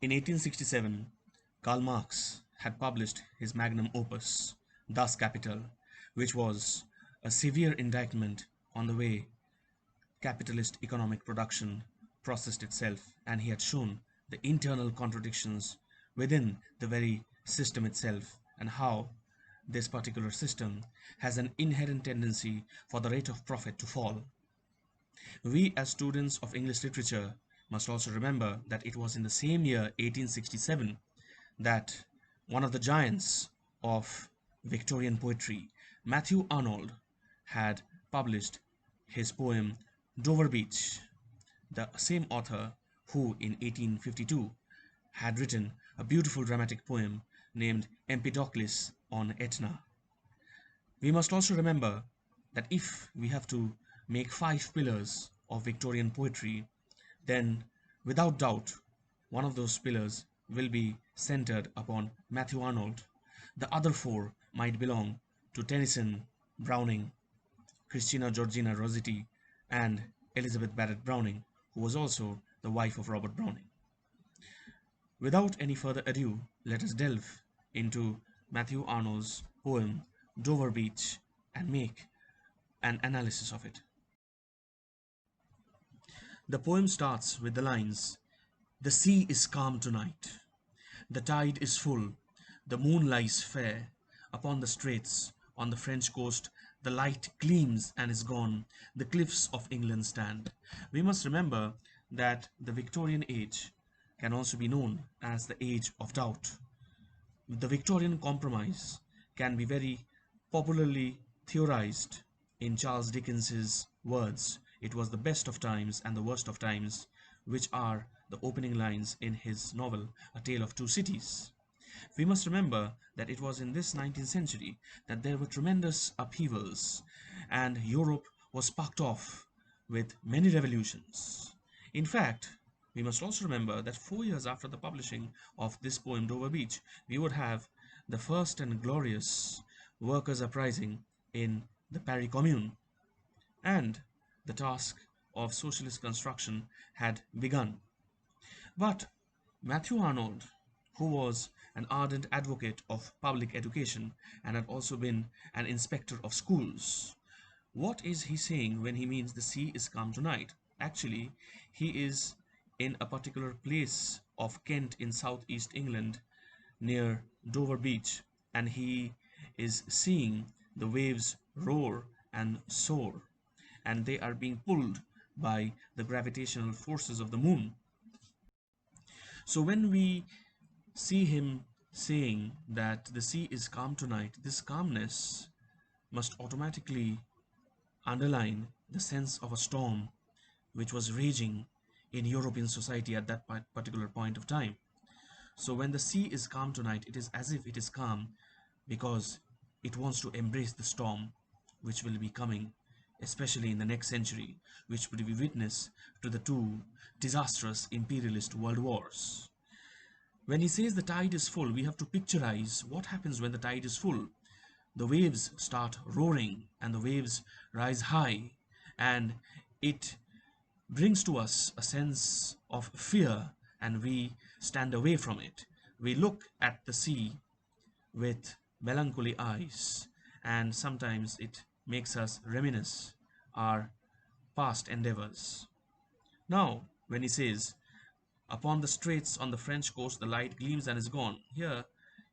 In 1867, Karl Marx had published his magnum opus, Das Kapital, which was a severe indictment on the way capitalist economic production processed itself, and he had shown the internal contradictions within the very system itself and how this particular system has an inherent tendency for the rate of profit to fall. We, as students of English literature, must also remember that it was in the same year, 1867, that one of the giants of Victorian poetry, Matthew Arnold, had published his poem Dover Beach, the same author who in 1852 had written a beautiful dramatic poem named Empedocles on Etna. We must also remember that if we have to make 5 pillars of Victorian poetry, then without doubt one of those pillars will be centered upon Matthew Arnold. The other 4 might belong to Tennyson, Browning, Christina Georgina Rossetti, and Elizabeth Barrett Browning, who was also the wife of Robert Browning. Without any further ado, let us delve into Matthew Arnold's poem Dover Beach and make an analysis of it. The poem starts with the lines, "The sea is calm tonight, the tide is full, the moon lies fair, upon the straits, on the French coast, the light gleams and is gone, the cliffs of England stand." We must remember that the Victorian age can also be known as the age of doubt. The Victorian compromise can be very popularly theorized in Charles Dickens's words. It was the best of times and the worst of times, which are the opening lines in his novel A Tale of Two Cities. We must remember that it was in this 19th century that there were tremendous upheavals and Europe was sparked off with many revolutions. In fact, we must also remember that 4 years after the publishing of this poem Dover Beach, we would have the first and glorious workers' uprising in the Paris Commune, and the task of socialist construction had begun. But Matthew Arnold, who was an ardent advocate of public education and had also been an inspector of schools, what is he saying when he means the sea is calm tonight? Actually, he is in a particular place of Kent in southeast England near Dover Beach, and he is seeing the waves roar and soar, and they are being pulled by the gravitational forces of the moon. So when we see him saying that the sea is calm tonight, this calmness must automatically underline the sense of a storm which was raging in European society at that particular point of time. So when the sea is calm tonight, it is as if it is calm because it wants to embrace the storm which will be coming, especially in the next century, which would be witness to the 2 disastrous imperialist world wars. When he says the tide is full, we have to picturize what happens when the tide is full. The waves start roaring and the waves rise high, and it brings to us a sense of fear, and we stand away from it. We look at the sea with melancholy eyes, and sometimes it makes us reminisce our past endeavors. Now, when he says, "Upon the straits on the French coast the light gleams and is gone," here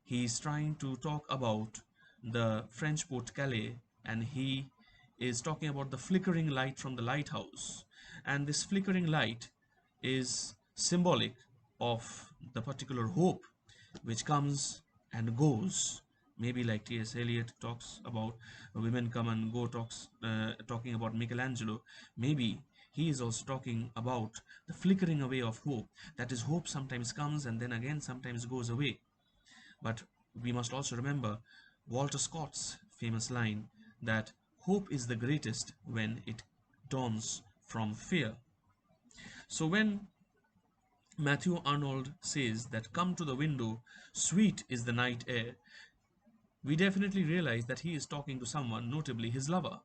he is trying to talk about the French port Calais, and he is talking about the flickering light from the lighthouse, and this flickering light is symbolic of the particular hope which comes and goes. Maybe like T.S. Eliot talks about women come and go, talking about Michelangelo. Maybe he is also talking about the flickering away of hope. That is, hope sometimes comes and then again sometimes goes away. But we must also remember Walter Scott's famous line that hope is the greatest when it dawns from fear. So when Matthew Arnold says that "come to the window, sweet is the night air," we definitely realize that he is talking to someone, notably his lover.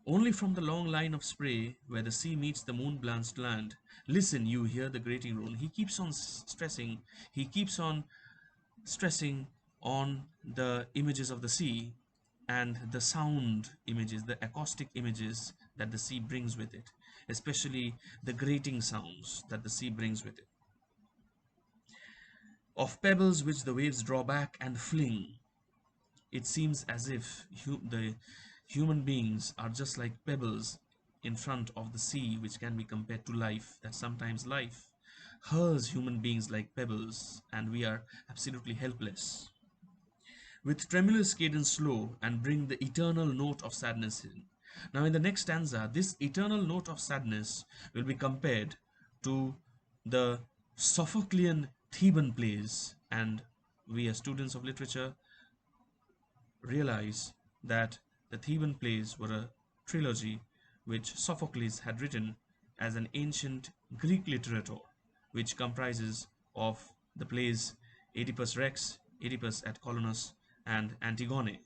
Only from the long line of spray where the sea meets the moon-blanched land, listen, you hear the grating roar. He keeps on stressing, he keeps on stressing on the images of the sea and the sound images, the acoustic images that the sea brings with it, especially the grating sounds that the sea brings with it. Of pebbles which the waves draw back and fling, it seems as if the human beings are just like pebbles in front of the sea, which can be compared to life, that sometimes life hurls human beings like pebbles, and we are absolutely helpless. With tremulous cadence slow, and bring the eternal note of sadness in. Now, in the next stanza, this eternal note of sadness will be compared to the Sophoclean Theban plays, and we as students of literature realize that the Theban plays were a trilogy which Sophocles had written as an ancient Greek literature, which comprises of the plays Oedipus Rex, Oedipus at Colonus, and Antigone.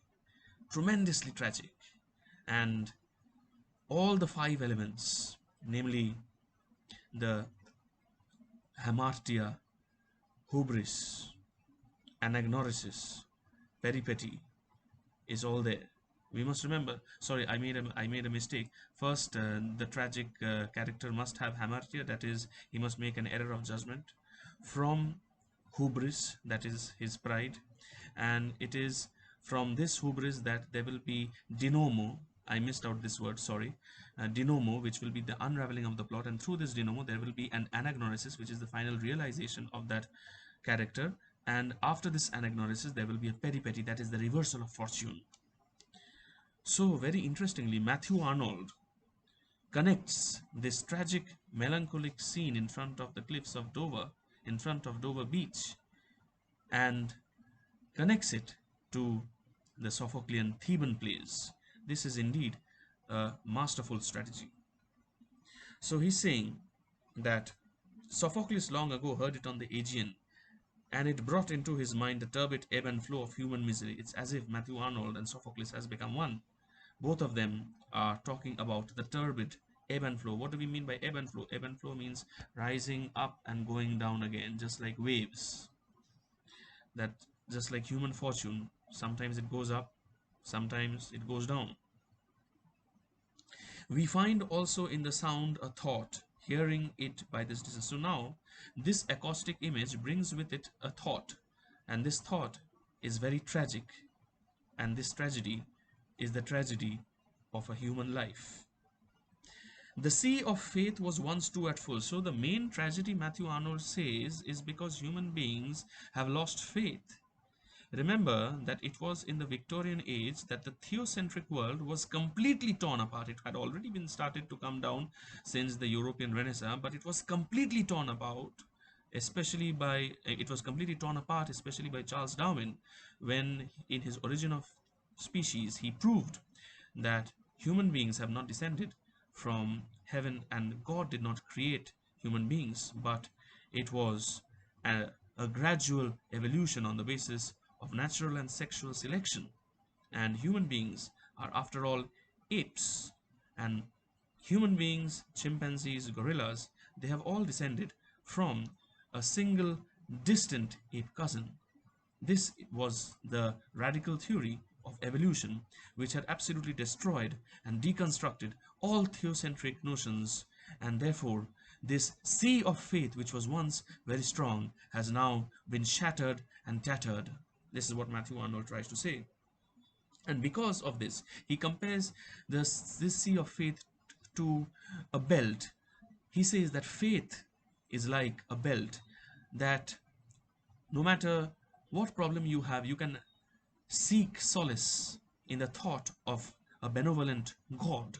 Tremendously tragic, and all the five elements, namely the hamartia, hubris, anagnorisis, peripety, is all there. We must remember. Sorry, I made a mistake. First, the tragic character must have hamartia, that is, he must make an error of judgment. From hubris, that is his pride, and it is from this hubris that there will be denomo. I missed out this word. Sorry, denomo, which will be the unraveling of the plot, and through this denomo there will be an anagnorisis, which is the final realization of that character. And after this anagnorisis, there will be a peripety, that is the reversal of fortune. So, very interestingly, Matthew Arnold connects this tragic, melancholic scene in front of the cliffs of Dover, in front of Dover Beach, and connects it to the Sophoclean Theban plays. This is indeed a masterful strategy. So, he's saying that Sophocles long ago heard it on the Aegean, and it brought into his mind the turbid ebb and flow of human misery. It's as if Matthew Arnold and Sophocles has become one. Both of them are talking about the turbid ebb and flow. What do we mean by ebb and flow? Ebb and flow means rising up and going down again, just like waves. That just like human fortune, sometimes it goes up, sometimes it goes down. We find also in the sound a thought, hearing it by this distance. So now, this acoustic image brings with it a thought, and this thought is very tragic, and this tragedy is the tragedy of a human life. The sea of faith was once too at full. So the main tragedy, Matthew Arnold says, is because human beings have lost faith. Remember that it was in the Victorian age that the theocentric world was completely torn apart. It had already been started to come down since the European Renaissance, but it was completely torn about, it was completely torn apart, especially by Charles Darwin, when in his Origin of Species, he proved that human beings have not descended from heaven, and God did not create human beings, but it was a gradual evolution on the basis of natural and sexual selection. And human beings are, after all, apes. And human beings, chimpanzees, gorillas, they have all descended from a single distant ape cousin. This was the radical theory of evolution, which had absolutely destroyed and deconstructed all theocentric notions, and therefore this sea of faith, which was once very strong, has now been shattered and tattered. This is what Matthew Arnold tries to say. And because of this, he compares this sea of faith to a belt. He says that faith is like a belt, that no matter what problem you have, you can seek solace in the thought of a benevolent God.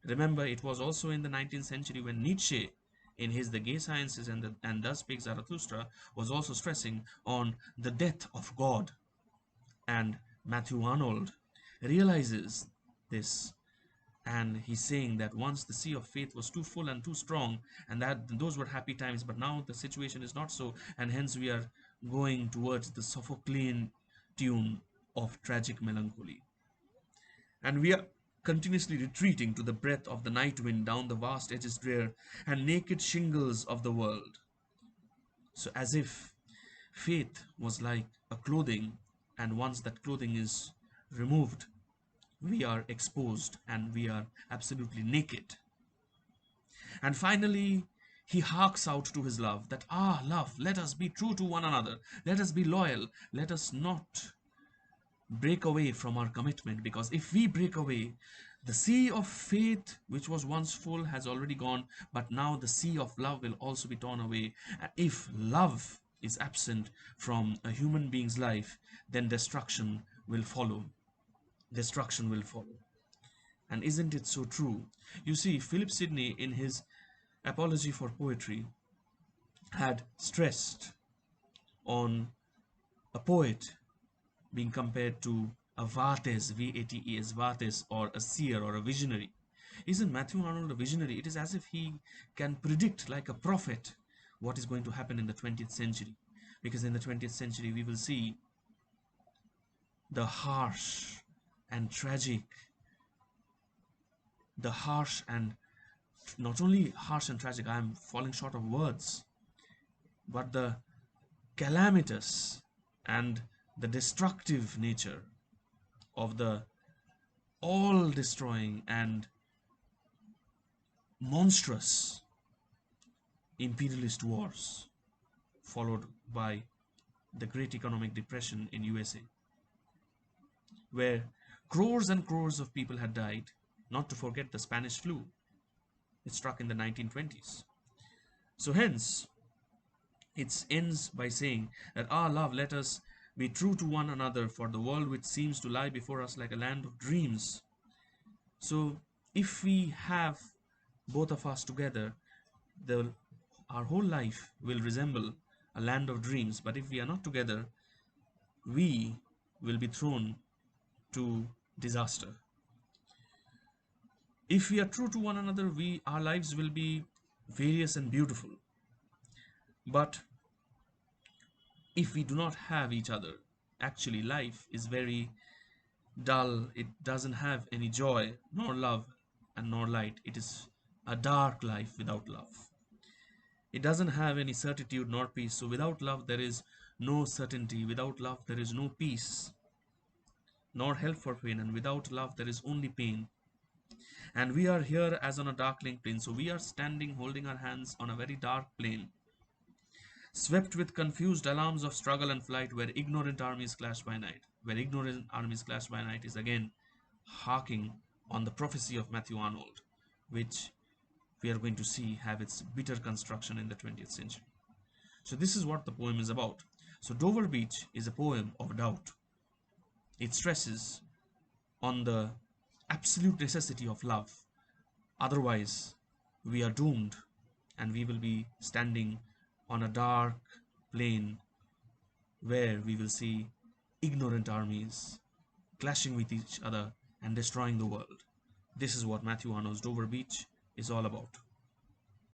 Remember, it was also in the 19th century when Nietzsche, in his The Gay Sciences and Thus Spake Zarathustra, was also stressing on the death of God. And Matthew Arnold realizes this, and he's saying that once the sea of faith was too full and too strong, and that those were happy times, but now the situation is not so, and hence we are going towards the Sophoclean tune of tragic melancholy. And continuously retreating to the breath of the night wind down the vast edges drear and naked shingles of the world. So, as if faith was like a clothing, and once that clothing is removed, we are exposed and we are absolutely naked. And finally, he harks out to his love that, ah, love, let us be true to one another, let us be loyal, let us not break away from our commitment, because if we break away, the sea of faith which was once full has already gone, but now the sea of love will also be torn away. If love is absent from a human being's life, then destruction will follow. Destruction will follow. And isn't it so true? You see, Philip Sidney, in his Apology for Poetry, had stressed on a poet being compared to a vates, V-A-T-E-S, vates, or a seer or a visionary. Isn't Matthew Arnold a visionary? It is as if he can predict, like a prophet, what is going to happen in the 20th century. Because in the 20th century, we will see the harsh and tragic, the harsh and not only harsh and tragic, I am falling short of words, but the calamitous and the destructive nature of the all destroying and monstrous imperialist wars, followed by the Great Economic Depression in USA, where crores and crores of people had died, not to forget the Spanish flu. It struck in the 1920s. So hence, it ends by saying that, ah, love, let us be true to one another, for the world which seems to lie before us like a land of dreams. So if we have both of us together, the our whole life will resemble a land of dreams. But if we are not together, we will be thrown to disaster. If we are true to one another, our lives will be various and beautiful. But if we do not have each other, actually life is very dull. It doesn't have any joy, nor love, and nor light. It is a dark life without love. It doesn't have any certitude nor peace. So without love, there is no certainty. Without love, there is no peace, nor help for pain. And without love, there is only pain. And we are here as on a darkling plane. So we are standing, holding our hands on a very dark plane, swept with confused alarms of struggle and flight, where ignorant armies clash by night. Where ignorant armies clash by night is again harking on the prophecy of Matthew Arnold, which we are going to see have its bitter construction in the 20th century. So this is what the poem is about. So Dover Beach is a poem of doubt. It stresses on the absolute necessity of love. Otherwise, we are doomed and we will be standing on a dark plain where we will see ignorant armies clashing with each other and destroying the world. This is what Matthew Arnold's Dover Beach is all about.